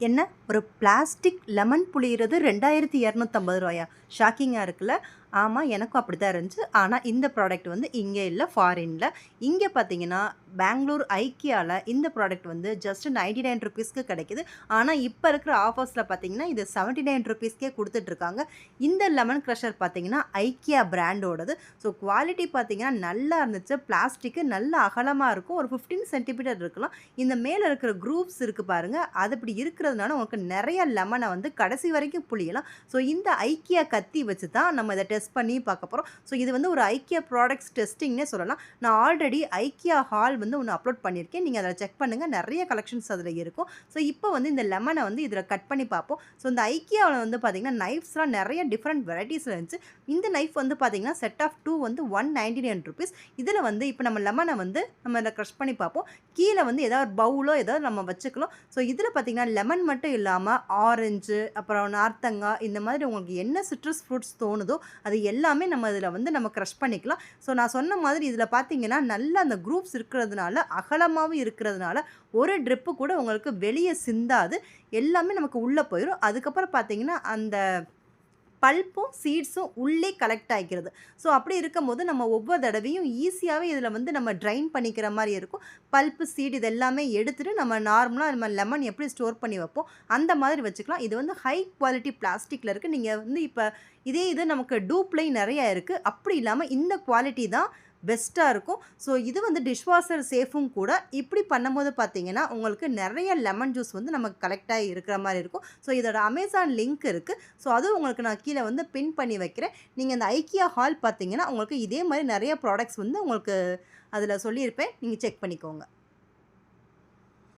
என்ன ஒரு plastic lemon புளியறது ரூ. 2250 ஷாக்கிங்கா இருக்குல்ல? ஆமா, எனக்கும் அப்படித்தான் இருந்துச்சு. ஆனா இந்த ப்ராடக்ட் வந்து இங்க இல்ல, ஃபாரின்ல. இங்க பார்த்தீங்கன்னா, பெங்களூர் ஐக்கியால இந்த ப்ராடக்ட் வந்து ஜஸ்ட் ₹99க்கு கிடைக்குது. ஆனா இப்ப இருக்கிற ஆஃபர்ஸ்ல பார்த்தீங்கன்னா, இது ₹79க்கே குடுத்துட்டுருக்காங்க. இந்த லெமன் க்ரஷர் பார்த்தீங்கன்னா, ஐக்கியா பிராண்டோடது. ஸோ குவாலிட்டி பார்த்தீங்கன்னா நல்லா இருந்துச்சு. பிளாஸ்டிக்கு நல்ல அகலமா இருக்கும். ஒரு 15 சென்டிமீட்டர் இருக்கலாம். இந்த மேல இருக்கிற குரூப்ஸ் இருக்கு பாருங்க, அது இப்படி இருக்கிறதுனால உங்களுக்கு நெறைய லெமன வந்து கடைசி வரைக்கும் புளியலாம். ஸோ இந்த ஐக்கியா கத்தி வச்சு தான் நம்ம இத டெஸ்ட் பண்ணி பார்க்க போறோம். ஸோ இது வந்து ஒரு ஐக்கியா ப்ராடக்ட்ஸ் டெஸ்டிங்னே சொல்லலாம். நான் ஆல்ரெடி ஐக்கியா ஹால் வந்து ஒண்ணு அப்லோட் பண்ணியிருக்கேன். நீங்க அத செக் பண்ணுங்க. நெறைய கலெக்ஷன்ஸ் அதுல இருக்கும். ஸோ இப்போ வந்து இந்த லெமன வந்து இதுல கட் பண்ணி பார்ப்போம். ஸோ இந்த ஐக்கியாவுல வந்து பார்த்தீங்கன்னா, நைஃப்ஸ்லாம் நெறைய டிஃபரெண்ட் வெரைட்டிஸ்ல இருந்துச்சு. இந்த நைஃப் வந்து பார்த்தீங்கன்னா, செட் ஆஃப் 2 வந்து ₹199. இதுல வந்து இப்போ நம்ம லெமன வந்து நம்ம இத க்ரஷ் பண்ணி பார்ப்போம். கீழ வந்து ஏதாவது ஒரு பவுலோ ஏதாவது நம்ம வச்சுக்கலாம். ஸோ இதுல பார்த்தீங்கன்னா, லெமன் மட்டும் இல்லாம ஆரஞ்சு, அப்புறம் நார்த்தங்காய் இந்த மாதிரி உங்களுக்கு என்ன சிட்ரஸ் ஃப்ரூட்ஸ் தோணுதோ, அது எல்லாமே நம்ம இதில வந்து நம்ம க்ரஷ் பண்ணிக்கலாம். ஸோ நான் சொன்ன மாதிரி இதில பார்த்தீங்கன்னா, நல்லா அந்த குரூப்ஸ் இருக்கிறதுனால, அகலமாவும் இருக்கிறதுனால, ஒரு ட்ரிப்பு கூட உங்களுக்கு வெளிய சிந்தாது. எல்லாமே நமக்கு உள்ள போயிரும். அதுக்கப்புறம் பார்த்தீங்கன்னா, அந்த பல்ப்பும், சீட்ஸும் உள்ளே கலெக்ட் ஆகிக்கிறது. ஸோ அப்படி இருக்கும்போது நம்ம ஒவ்வொரு தடவையும் ஈஸியாவே இதில வந்து நம்ம ட்ரைன் பண்ணிக்கிற மாரி இருக்கும். பல்ப்பு, சீட் இது எல்லாமே எடுத்துட்டு நம்ம நார்மலா நம்ம லெமன் எப்படி ஸ்டோர் பண்ணி வைப்போம், அந்த மாதிரி வச்சுக்கலாம். இது வந்து ஹை குவாலிட்டி பிளாஸ்டிக்ல இருக்கு. நீங்க வந்து இப்ப இதே இது நமக்கு டூப்லயும் நெறைய இருக்கு. அப்படி இல்லாம இந்த குவாலிட்டி தான் பெஸ்ட்டா இருக்கும். ஸோ இது வந்து டிஷ்வாஷர் சேஃபும் கூட. இப்படி பண்ணும்போது பார்த்தீங்கன்னா, உங்களுக்கு நெறைய லெமன் ஜூஸ் வந்து நமக்கு கலெக்ட் ஆகி இருக்கிற மாரி இருக்கும். ஸோ இதோட அமேசான் லிங்க் இருக்கு. ஸோ அதுவும் உங்களுக்கு நான் கீழ வந்து பின் பண்ணி வைக்கிறேன். நீங்க இந்த ஐக்கியா ஹால் பார்த்தீங்கன்னா, உங்களுக்கு இதே மாரி நெறைய ப்ராடக்ட்ஸ் வந்து உங்களுக்கு அதில சொல்லியிருப்பேன். நீங்க செக் பண்ணிக்கோங்க.